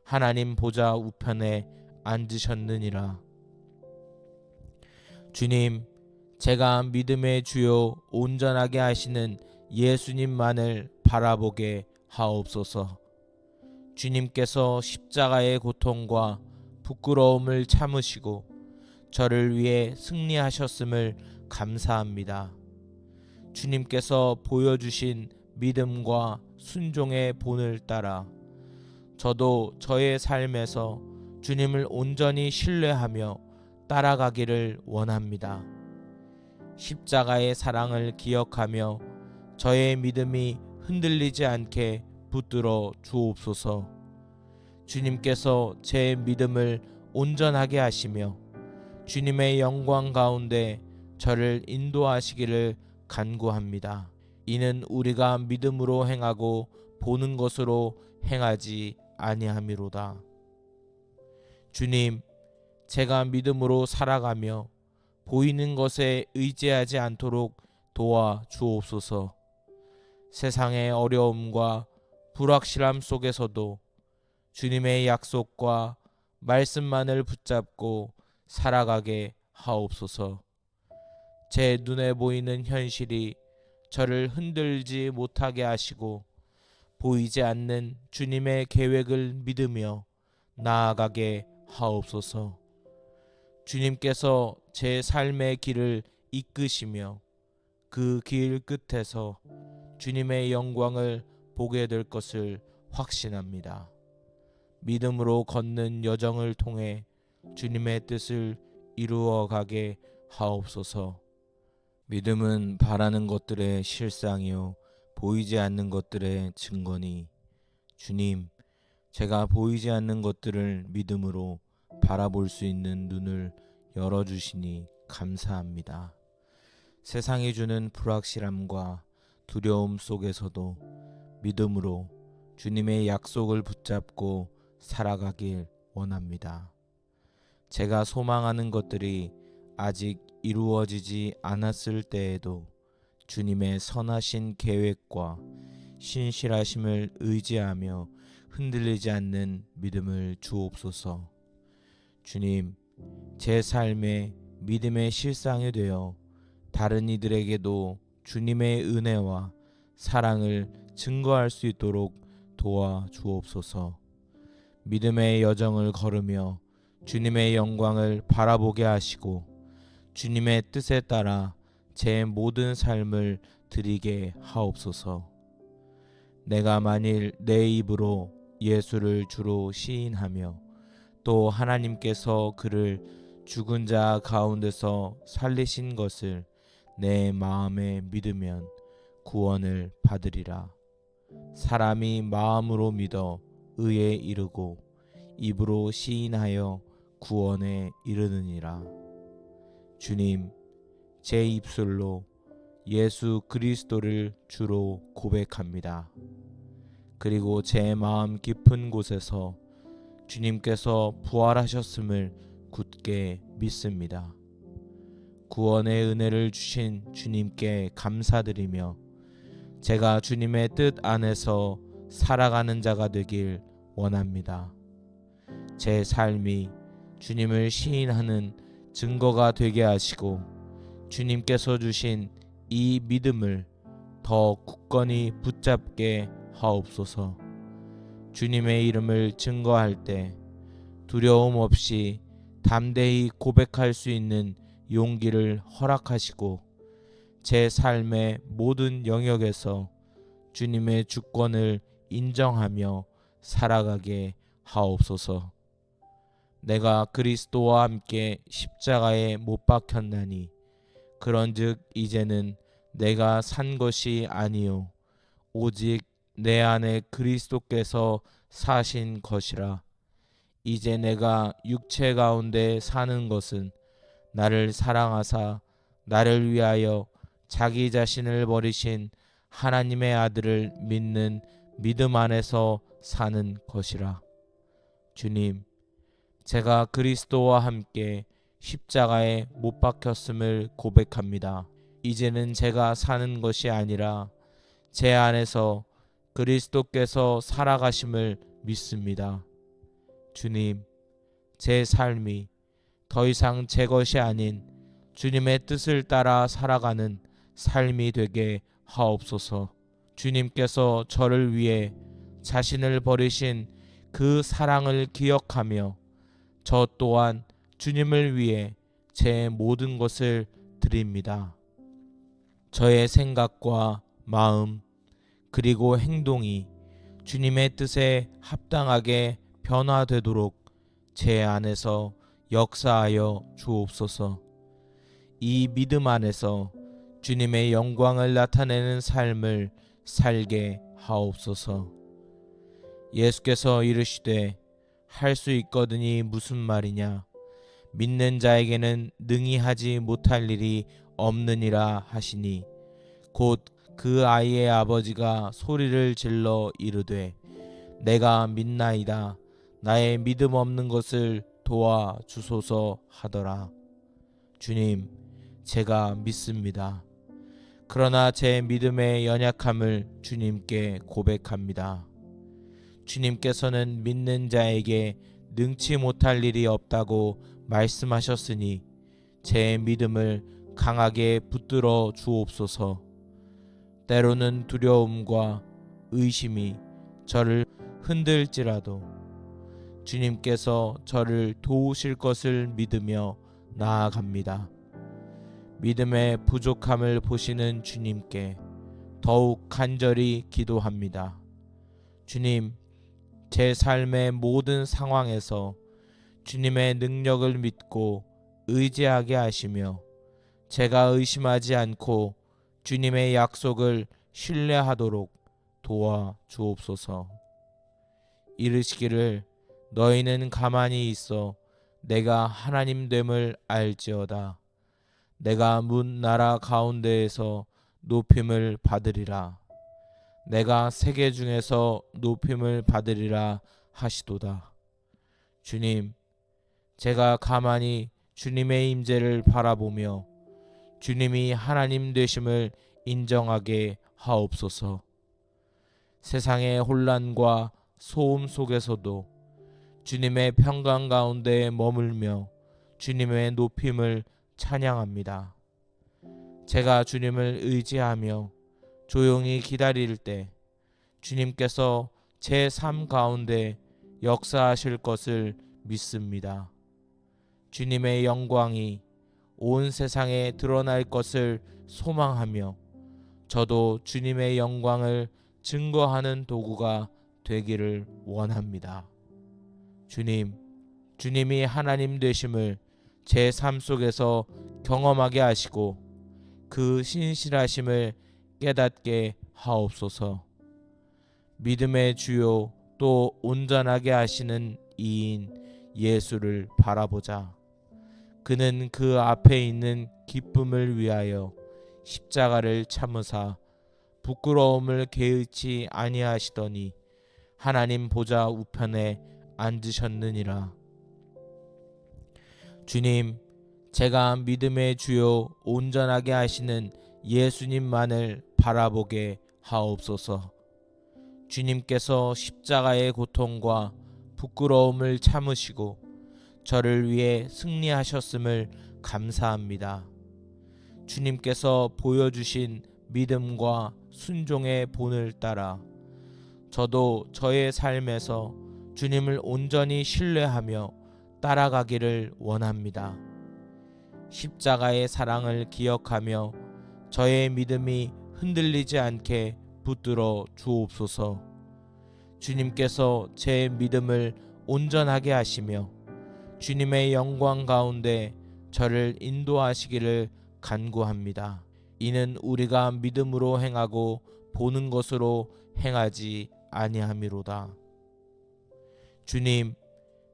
A: 하나님 보좌 우편에 앉으셨느니라. 주님, 제가 믿음의 주요 온전하게 하시는 예수님만을 바라보게 하옵소서. 주님께서 십자가의 고통과 부끄러움을 참으시고 저를 위해 승리하셨음을 감사합니다. 주님께서 보여주신 믿음과 순종의 본을 따라 저도 저의 삶에서 주님을 온전히 신뢰하며 따라가기를 원합니다. 십자가의 사랑을 기억하며 저의 믿음이 흔들리지 않게 붙들어 주옵소서. 주님께서 제 믿음을 온전하게 하시며 주님의 영광 가운데 저를 인도하시기를 간구합니다. 이는 우리가 믿음으로 행하고 보는 것으로 행하지 아니함이로다. 주님, 제가 믿음으로 살아가며 보이는 것에 의지하지 않도록 도와 주옵소서. 세상의 어려움과 불확실함 속에서도 주님의 약속과 말씀만을 붙잡고 살아가게 하옵소서. 제 눈에 보이는 현실이 저를 흔들지 못하게 하시고 보이지 않는 주님의 계획을 믿으며 나아가게 하옵소서. 주님께서 제 삶의 길을 이끄시며 그 길 끝에서 주님의 영광을 보게 될 것을 확신합니다. 믿음으로 걷는 여정을 통해 주님의 뜻을 이루어 가게 하옵소서. 믿음은 바라는 것들의 실상이요 보이지 않는 것들의 증거니, 주님, 제가 보이지 않는 것들을 믿음으로 바라볼 수 있는 눈을 열어주시니 감사합니다. 세상이 주는 불확실함과 두려움 속에서도 믿음으로 주님의 약속을 붙잡고 살아가길 원합니다. 제가 소망하는 것들이 아직 이루어지지 않았을 때에도 주님의 선하신 계획과 신실하심을 의지하며 흔들리지 않는 믿음을 주옵소서. 주님, 제 삶에 믿음의 실상이 되어 다른 이들에게도 주님의 은혜와 사랑을 증거할 수 있도록 도와 주옵소서. 믿음의 여정을 걸으며 주님의 영광을 바라보게 하시고 주님의 뜻에 따라 제 모든 삶을 드리게 하옵소서. 내가 만일 내 입으로 예수를 주로 시인하며 또 하나님께서 그를 죽은 자 가운데서 살리신 것을 내 마음에 믿으면 구원을 받으리라. 사람이 마음으로 믿어 의에 이르고 입으로 시인하여 구원에 이르느니라. 주님, 제 입술로 예수 그리스도를 주로 고백합니다. 그리고 제 마음 깊은 곳에서 주님께서 부활하셨음을 굳게 믿습니다. 구원의 은혜를 주신 주님께 감사드리며 제가 주님의 뜻 안에서 살아가는 자가 되길 원합니다. 제 삶이 주님을 시인하는 증거가 되게 하시고 주님께서 주신 이 믿음을 더 굳건히 붙잡게 하옵소서. 주님의 이름을 증거할 때 두려움 없이 담대히 고백할 수 있는 용기를 허락하시고 제 삶의 모든 영역에서 주님의 주권을 인정하며 살아가게 하옵소서. 내가 그리스도와 함께 십자가에 못 박혔나니 그런즉 이제는 내가 산 것이 아니요 오직 내 안에 그리스도께서 사신 것이라. 이제 내가 육체 가운데 사는 것은 나를 사랑하사 나를 위하여 자기 자신을 버리신 하나님의 아들을 믿는 믿음 안에서 사는 것이라. 주님, 제가 그리스도와 함께 십자가에 못 박혔음을 고백합니다. 이제는 제가 사는 것이 아니라 제 안에서 그리스도께서 살아가심을 믿습니다. 주님, 제 삶이 더 이상 제 것이 아닌 주님의 뜻을 따라 살아가는 삶이 되게 하옵소서. 주님께서 저를 위해 자신을 버리신 그 사랑을 기억하며 저 또한 주님을 위해 제 모든 것을 드립니다. 저의 생각과 마음 그리고 행동이 주님의 뜻에 합당하게 변화되도록 제 안에서 역사하여 주옵소서. 이 믿음 안에서 주님의 영광을 나타내는 삶을 살게 하옵소서. 예수께서 이르시되 할 수 있거든이 무슨 말이냐, 믿는 자에게는 능히 하지 못할 일이 없느니라 하시니 곧 그 아이의 아버지가 소리를 질러 이르되 내가 믿나이다 나의 믿음 없는 것을 도와주소서 하더라. 주님, 제가 믿습니다. 그러나 제 믿음의 연약함을 주님께 고백합니다. 주님께서는 믿는 자에게 능치 못할 일이 없다고 말씀하셨으니 제 믿음을 강하게 붙들어 주옵소서. 때로는 두려움과 의심이 저를 흔들지라도 주님께서 저를 도우실 것을 믿으며 나아갑니다. 믿음의 부족함을 보시는 주님께 더욱 간절히 기도합니다. 주님, 제 삶의 모든 상황에서 주님의 능력을 믿고 의지하게 하시며 제가 의심하지 않고 주님의 약속을 신뢰하도록 도와 주옵소서. 이르시기를 너희는 가만히 있어 내가 하나님 됨을 알지어다. 내가 문 나라 가운데에서 높임을 받으리라. 내가 세계 중에서 높임을 받으리라 하시도다. 주님, 제가 가만히 주님의 임재를 바라보며 주님이 하나님 되심을 인정하게 하옵소서. 세상의 혼란과 소음 속에서도 주님의 평강 가운데 머물며 주님의 높임을 찬양합니다. 제가 주님을 의지하며 조용히 기다릴 때 주님께서 제 삶 가운데 역사하실 것을 믿습니다. 주님의 영광이 온 세상에 드러날 것을 소망하며 저도 주님의 영광을 증거하는 도구가 되기를 원합니다. 주님이 하나님 되심을 제 삶 속에서 경험하게 하시고 그 신실하심을 깨닫게 하옵소서. 믿음의 주요 또 온전하게 하시는 이인 예수를 바라보자. 그는 그 앞에 있는 기쁨을 위하여 십자가를 참으사 부끄러움을 개의치 아니하시더니 하나님 보좌 우편에 앉으셨느니라. 주님, 제가 믿음의 주요 온전하게 하시는 예수님만을 바라보게 하옵소서. 주님께서 십자가의 고통과 부끄러움을 참으시고 저를 위해 승리하셨음을 감사합니다. 주님께서 보여주신 믿음과 순종의 본을 따라 저도 저의 삶에서 주님을 온전히 신뢰하며 따라가기를 원합니다. 십자가의 사랑을 기억하며 저의 믿음이 흔들리지 않게 붙들어 주옵소서. 주님께서 제 믿음을 온전하게 하시며 주님의 영광 가운데 저를 인도하시기를 간구합니다. 이는 우리가 믿음으로 행하고 보는 것으로 행하지 아니함이로다. 주님,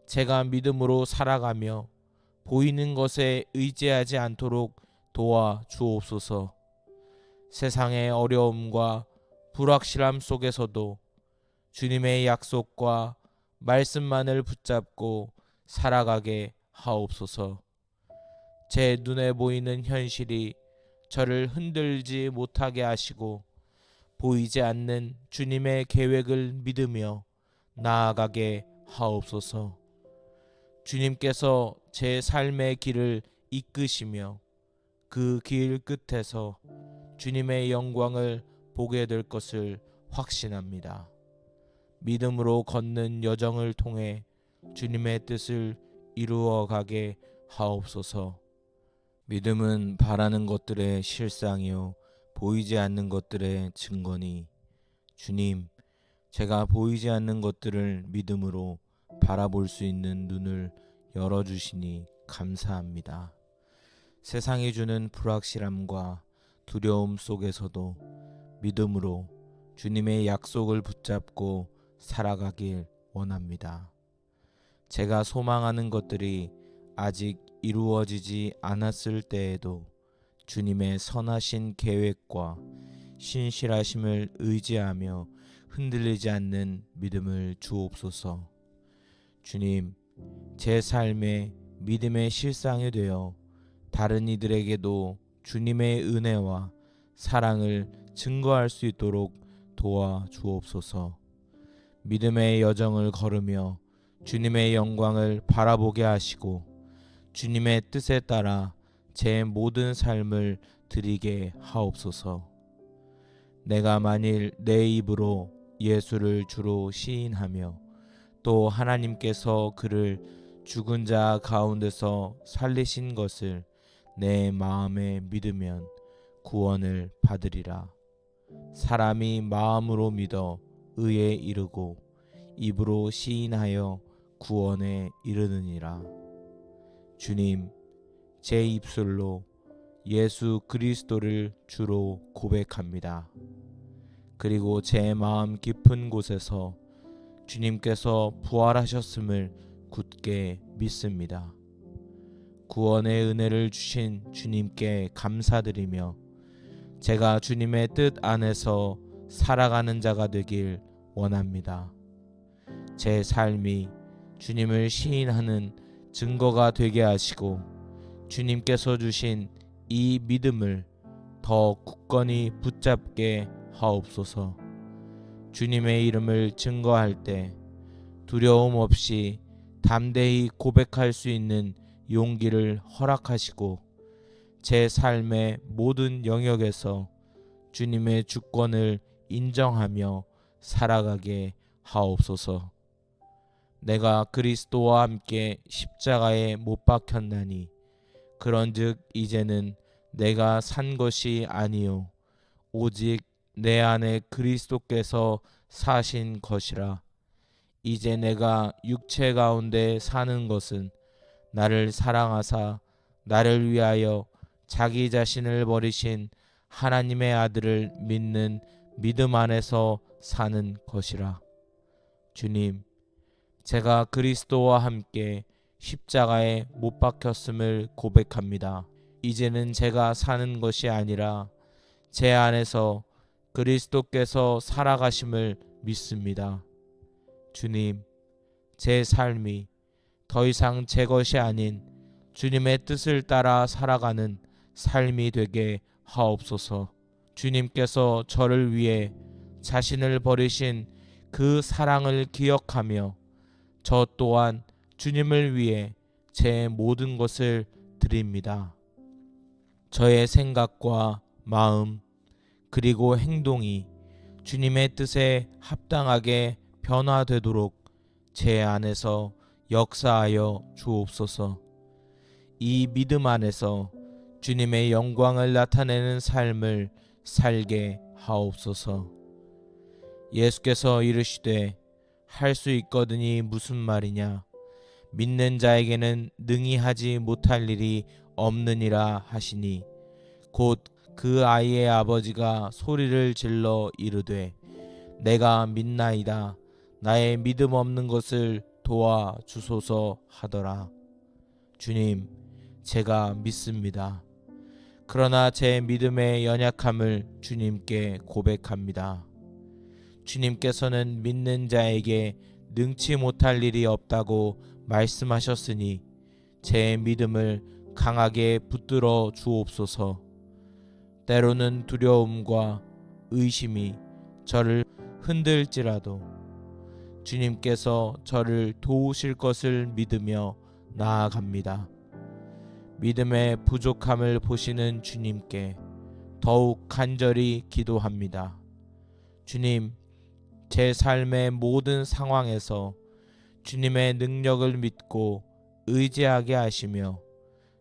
A: 제가 믿음으로 살아가며 보이는 것에 의지하지 않도록 도와 주옵소서. 세상의 어려움과 불확실함 속에서도 주님의 약속과 말씀만을 붙잡고 살아가게 하옵소서. 제 눈에 보이는 현실이 저를 흔들지 못하게 하시고 보이지 않는 주님의 계획을 믿으며 나아가게 하옵소서. 주님께서 제 삶의 길을 이끄시며 그 길 끝에서 주님의 영광을 보게 될 것을 확신합니다. 믿음으로 걷는 여정을 통해 주님의 뜻을 이루어 가게 하옵소서. 믿음은 바라는 것들의 실상이요 보이지 않는 것들의 증거니, 주님, 제가 보이지 않는 것들을 믿음으로 바라볼 수 있는 눈을 열어주시니 감사합니다. 세상이 주는 불확실함과 두려움 속에서도 믿음으로 주님의 약속을 붙잡고 살아가길 원합니다. 제가 소망하는 것들이 아직 이루어지지 않았을 때에도 주님의 선하신 계획과 신실하심을 의지하며 흔들리지 않는 믿음을 주옵소서. 주님, 제 삶에 믿음의 실상이 되어 다른 이들에게도 주님의 은혜와 사랑을 증거할 수 있도록 도와 주옵소서. 믿음의 여정을 걸으며 주님의 영광을 바라보게 하시고 주님의 뜻에 따라 제 모든 삶을 드리게 하옵소서. 내가 만일 내 입으로 예수를 주로 시인하며 또 하나님께서 그를 죽은 자 가운데서 살리신 것을 내 마음에 믿으면 구원을 받으리라. 사람이 마음으로 믿어 의에 이르고 입으로 시인하여 구원에 이르느니라. 주님, 제 입술로 예수 그리스도를 주로 고백합니다. 그리고 제 마음 깊은 곳에서 주님께서 부활하셨음을 굳게 믿습니다. 구원의 은혜를 주신 주님께 감사드리며 제가 주님의 뜻 안에서 살아가는 자가 되길 원합니다. 제 삶이 주님을 시인하는 증거가 되게 하시고 주님께서 주신 이 믿음을 더 굳건히 붙잡게 하옵소서. 주님의 이름을 증거할 때 두려움 없이 담대히 고백할 수 있는 용기를 허락하시고 제 삶의 모든 영역에서 주님의 주권을 인정하며 살아가게 하옵소서. 내가 그리스도와 함께 십자가에 못 박혔나니 그런즉 이제는 내가 산 것이 아니요 오직 내 안에 그리스도께서 사신 것이라. 이제 내가 육체 가운데 사는 것은 나를 사랑하사 나를 위하여 자기 자신을 버리신 하나님의 아들을 믿는 믿음 안에서 사는 것이라. 주님, 제가 그리스도와 함께 십자가에 못 박혔음을 고백합니다. 이제는 제가 사는 것이 아니라 제 안에서 그리스도께서 살아가심을 믿습니다. 주님, 제 삶이 더 이상 제 것이 아닌 주님의 뜻을 따라 살아가는 삶이 되게 하옵소서. 주님께서 저를 위해 자신을 버리신 그 사랑을 기억하며 저 또한 주님을 위해 제 모든 것을 드립니다. 저의 생각과 마음 그리고 행동이 주님의 뜻에 합당하게 변화되도록 제 안에서 역사하여 주옵소서. 이 믿음 안에서 주님의 영광을 나타내는 삶을 살게 하옵소서. 예수께서 이르시되 할 수 있거든이 무슨 말이냐, 믿는 자에게는 능히 하지 못할 일이 없느니라 하시니, 곧 그 아이의 아버지가 소리를 질러 이르되 내가 믿나이다, 나의 믿음 없는 것을 도와 주소서 하더라. 주님, 제가 믿습니다. 그러나 제 믿음의 연약함을 주님께 고백합니다. 주님께서는 믿는 자에게 능치 못할 일이 없다고 말씀하셨으니 제 믿음을 강하게 붙들어 주옵소서. 때로는 두려움과 의심이 저를 흔들지라도 주님께서 저를 도우실 것을 믿으며 나아갑니다. 믿음의 부족함을 보시는 주님께 더욱 간절히 기도합니다. 주님, 제 삶의 모든 상황에서 주님의 능력을 믿고 의지하게 하시며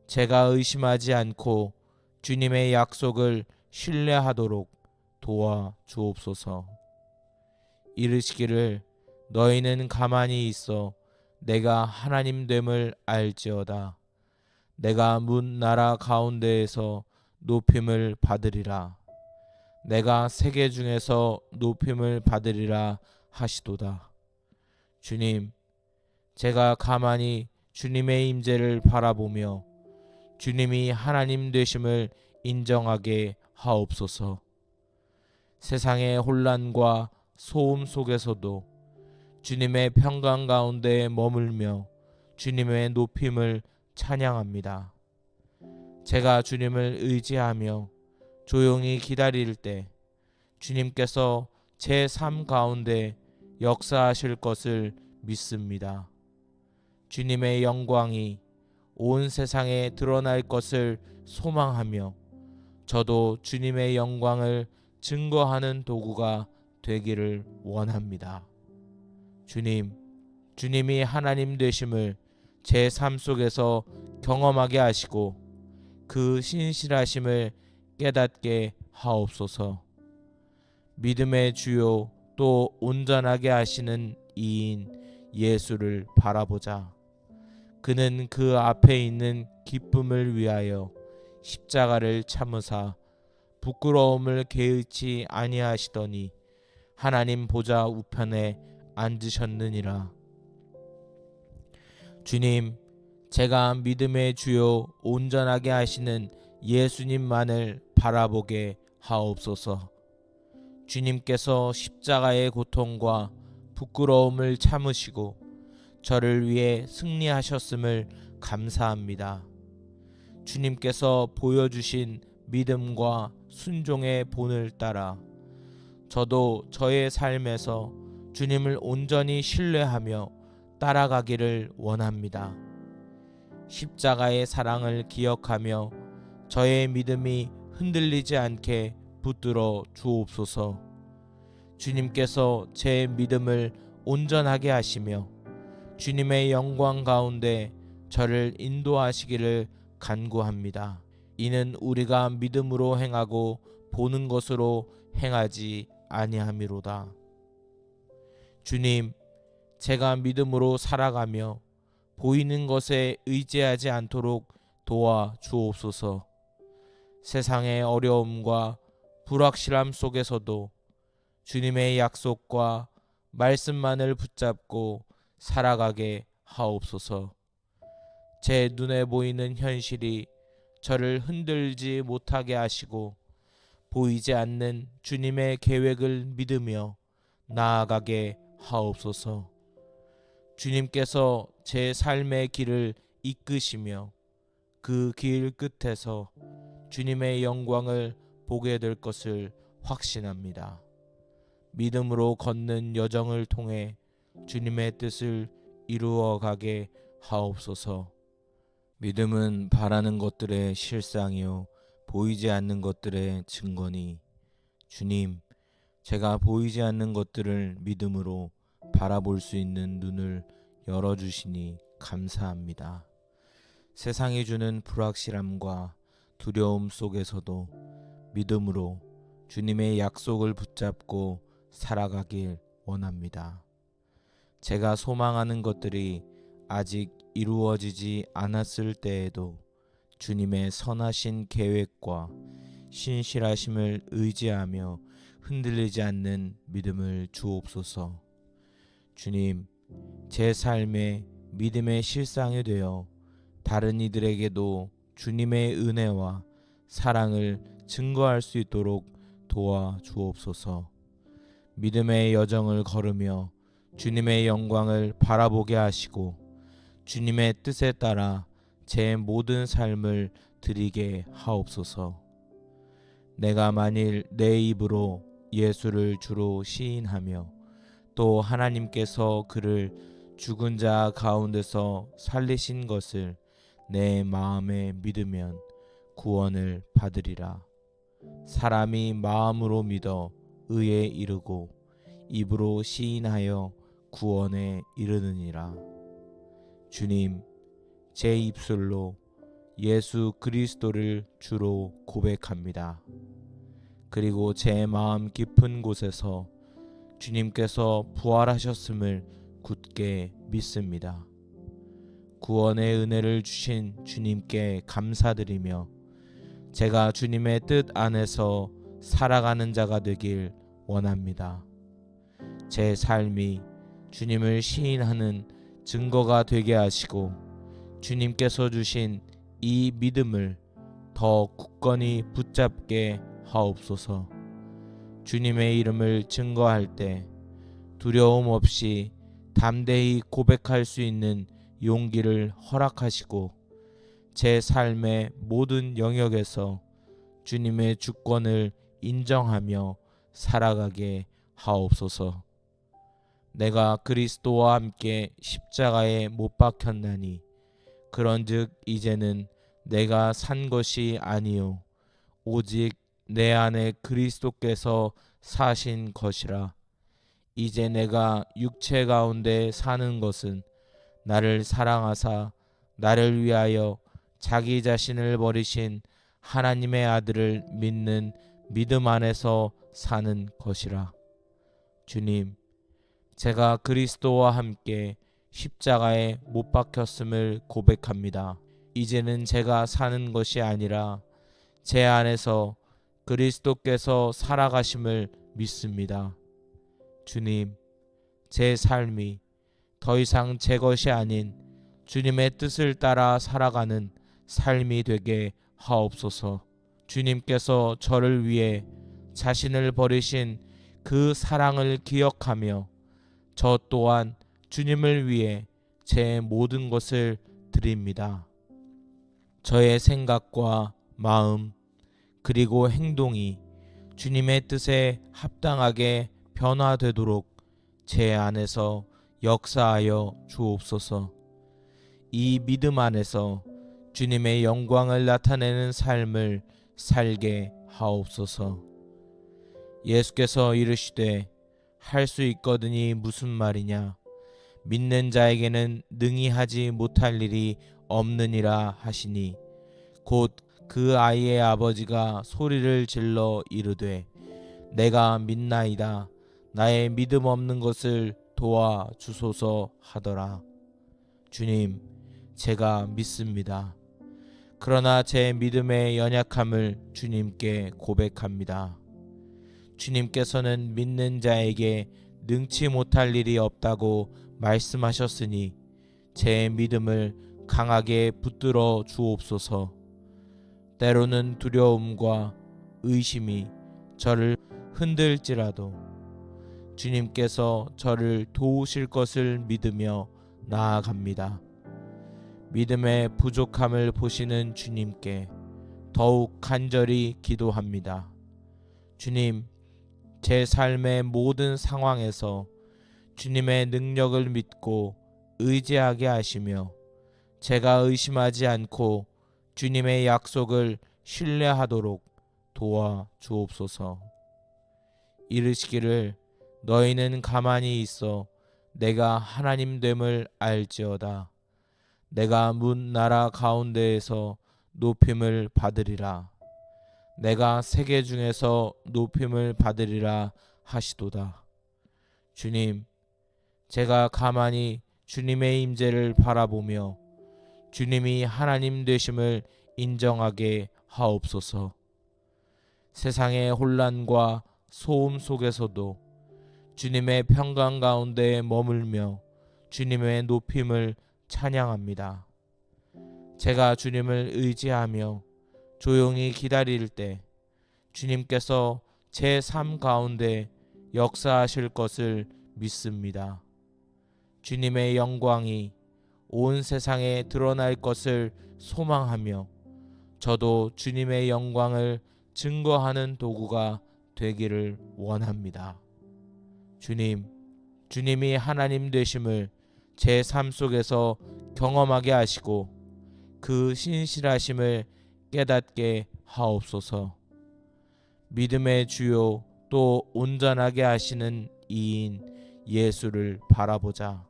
A: 제가 의심하지 않고 주님의 약속을 신뢰하도록 도와 주옵소서. 이르시기를 너희는 가만히 있어 내가 하나님 됨을 알지어다. 내가 문 나라 가운데에서 높임을 받으리라. 내가 세계 중에서 높임을 받으리라 하시도다. 주님, 제가 가만히 주님의 임재를 바라보며 주님이 하나님 되심을 인정하게 하옵소서. 세상의 혼란과 소음 속에서도 주님의 평강 가운데 머물며 주님의 높임을 찬양합니다. 제가 주님을 의지하며 조용히 기다릴 때 주님께서 제 삶 가운데 역사하실 것을 믿습니다. 주님의 영광이 온 세상에 드러날 것을 소망하며 저도 주님의 영광을 증거하는 도구가 되기를 원합니다. 주님, 주님이 하나님 되심을 제 삶 속에서 경험하게 하시고 그 신실하심을 깨닫게 하옵소서. 믿음의 주요 또 온전하게 하시는 이인 예수를 바라보자. 그는 그 앞에 있는 기쁨을 위하여 십자가를 참으사 부끄러움을 개의치 아니하시더니 하나님 보좌 우편에 앉으셨느니라. 주님, 제가 믿음의 주요 온전하게 하시는 예수님만을 바라보게 하옵소서. 주님께서 십자가의 고통과 부끄러움을 참으시고 저를 위해 승리하셨음을 감사합니다. 주님께서 보여주신 믿음과 순종의 본을 따라 저도 저의 삶에서 주님을 온전히 신뢰하며 따라가기를 원합니다. 십자가의 사랑을 기억하며 저의 믿음이 흔들리지 않게 붙들어 주옵소서. 주님께서 제 믿음을 온전하게 하시며 주님의 영광 가운데 저를 인도하시기를 간구합니다. 이는 우리가 믿음으로 행하고 보는 것으로 행하지 아니함이로다. 주님, 제가 믿음으로 살아가며 보이는 것에 의지하지 않도록 도와 주옵소서. 세상의 어려움과 불확실함 속에서도 주님의 약속과 말씀만을 붙잡고 살아가게 하옵소서. 제 눈에 보이는 현실이 저를 흔들지 못하게 하시고 보이지 않는 주님의 계획을 믿으며 나아가게 하옵소서. 주님께서 제 삶의 길을 이끄시며 그 길 끝에서 주님의 영광을 보게 될 것을 확신합니다. 믿음으로 걷는 여정을 통해 주님의 뜻을 이루어 가게 하옵소서. 믿음은 바라는 것들의 실상이요 보이지 않는 것들의 증거니, 주님, 제가 보이지 않는 것들을 믿음으로 바라볼 수 있는 눈을 열어주시니 감사합니다. 세상이 주는 불확실함과 두려움 속에서도 믿음으로 주님의 약속을 붙잡고 살아가길 원합니다. 제가 소망하는 것들이 아직 이루어지지 않았을 때에도 주님의 선하신 계획과 신실하심을 의지하며 흔들리지 않는 믿음을 주옵소서. 주님, 제 삶에 믿음의 실상이 되어 다른 이들에게도 주님의 은혜와 사랑을 증거할 수 있도록 도와 주옵소서. 믿음의 여정을 걸으며 주님의 영광을 바라보게 하시고 주님의 뜻에 따라 제 모든 삶을 드리게 하옵소서. 내가 만일 내 입으로 예수를 주로 시인하며 또 하나님께서 그를 죽은 자 가운데서 살리신 것을 내 마음에 믿으면 구원을 받으리라. 사람이 마음으로 믿어 의에 이르고 입으로 시인하여 구원에 이르느니라. 주님, 제 입술로 예수 그리스도를 주로 고백합니다. 그리고 제 마음 깊은 곳에서 주님께서 부활하셨음을 굳게 믿습니다. 구원의 은혜를 주신 주님께 감사드리며 제가 주님의 뜻 안에서 살아가는 자가 되길 원합니다. 제 삶이 주님을 시인하는 증거가 되게 하시고 주님께서 주신 이 믿음을 더 굳건히 붙잡게 하옵소서. 주님의 이름을 증거할 때 두려움 없이 담대히 고백할 수 있는 용기를 허락하시고 제 삶의 모든 영역에서 주님의 주권을 인정하며 살아가게 하옵소서. 내가 그리스도와 함께 십자가에 못 박혔나니 그런즉 이제는 내가 산 것이 아니요 오직 내 안에 그리스도께서 사신 것이라. 이제 내가 육체 가운데 사는 것은 나를 사랑하사 나를 위하여 자기 자신을 버리신 하나님의 아들을 믿는 믿음 안에서 사는 것이라. 주님, 제가 그리스도와 함께 십자가에 못 박혔음을 고백합니다. 이제는 제가 사는 것이 아니라 제 안에서 그리스도께서 살아가심을 믿습니다. 주님, 제 삶이 더 이상 제 것이 아닌 주님의 뜻을 따라 살아가는 삶이 되게 하옵소서. 주님께서 저를 위해 자신을 버리신 그 사랑을 기억하며 저 또한 주님을 위해 제 모든 것을 드립니다. 저의 생각과 마음 그리고 행동이 주님의 뜻에 합당하게 변화되도록 제 안에서 역사하여 주옵소서. 이 믿음 안에서 주님의 영광을 나타내는 삶을 살게 하옵소서. 예수께서 이르시되 할 수 있거든이 무슨 말이냐, 믿는 자에게는 능히 하지 못할 일이 없느니라 하시니 곧 그 아이의 아버지가 소리를 질러 이르되 내가 믿나이다. 나의 믿음 없는 것을 도와주소서 하더라. 주님, 제가 믿습니다. 그러나 제 믿음의 연약함을 주님께 고백합니다. 주님께서는 믿는 자에게 능치 못할 일이 없다고 말씀하셨으니 제 믿음을 강하게 붙들어 주옵소서. 때로는 두려움과 의심이 저를 흔들지라도 주님께서 저를 도우실 것을 믿으며 나아갑니다. 믿음의 부족함을 보시는 주님께 더욱 간절히 기도합니다. 주님, 제 삶의 모든 상황에서 주님의 능력을 믿고 의지하게 하시며 제가 의심하지 않고 주님의 약속을 신뢰하도록 도와 주옵소서. 이르시기를 너희는 가만히 있어 내가 하나님 됨을 알지어다. 내가 문 나라 가운데에서 높임을 받으리라. 내가 세계 중에서 높임을 받으리라 하시도다. 주님, 제가 가만히 주님의 임재를 바라보며 주님이 하나님 되심을 인정하게 하옵소서. 세상의 혼란과 소음 속에서도 주님의 평강 가운데 머물며 주님의 높임을 찬양합니다. 제가 주님을 의지하며 조용히 기다릴 때 주님께서 제 삶 가운데 역사하실 것을 믿습니다. 주님의 영광이 온 세상에 드러날 것을 소망하며 저도 주님의 영광을 증거하는 도구가 되기를 원합니다. 주님, 주님이 하나님 되심을 제 삶 속에서 경험하게 하시고 그 신실하심을 깨닫게 하옵소서. 믿음의 주요 또 온전하게 하시는 이인 예수를 바라보자.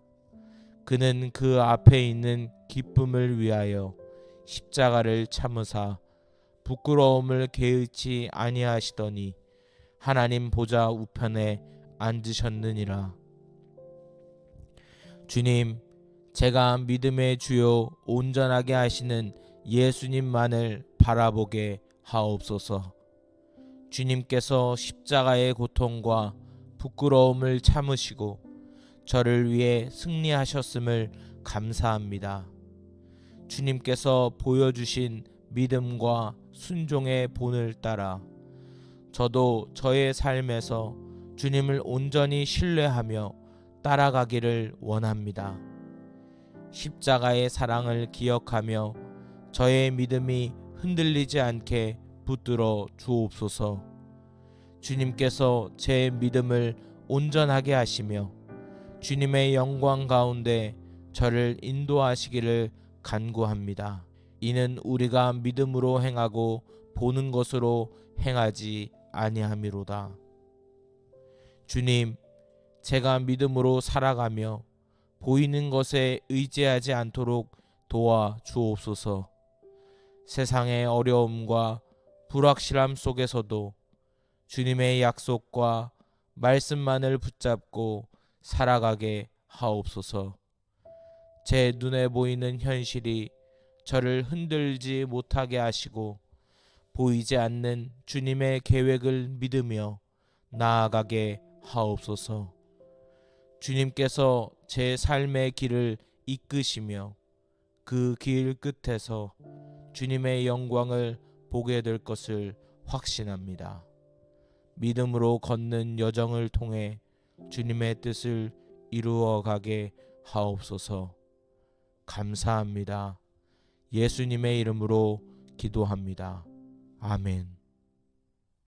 A: 그는 그 앞에 있는 기쁨을 위하여 십자가를 참으사 부끄러움을 개의치 아니하시더니 하나님 보좌 우편에 앉으셨느니라. 주님, 제가 믿음의 주요 온전하게 하시는 예수님만을 바라보게 하옵소서. 주님께서 십자가의 고통과 부끄러움을 참으시고 저를 위해 승리하셨음을 감사합니다. 주님께서 보여주신 믿음과 순종의 본을 따라 저도 저의 삶에서 주님을 온전히 신뢰하며 따라가기를 원합니다. 십자가의 사랑을 기억하며 저의 믿음이 흔들리지 않게 붙들어 주옵소서. 주님께서 제 믿음을 온전하게 하시며 주님의 영광 가운데 저를 인도하시기를 간구합니다. 이는 우리가 믿음으로 행하고 보는 것으로 행하지 아니함이로다. 주님, 제가 믿음으로 살아가며 보이는 것에 의지하지 않도록 도와 주옵소서. 세상의 어려움과 불확실함 속에서도 주님의 약속과 말씀만을 붙잡고 살아가게 하옵소서. 제 눈에 보이는 현실이 저를 흔들지 못하게 하시고 보이지 않는 주님의 계획을 믿으며 나아가게 하옵소서. 주님께서 제 삶의 길을 이끄시며 그 길 끝에서 주님의 영광을 보게 될 것을 확신합니다. 믿음으로 걷는 여정을 통해 주님의 뜻을 이루어 가게 하옵소서. 감사합니다. 예수님의 이름으로 기도합니다. 아멘.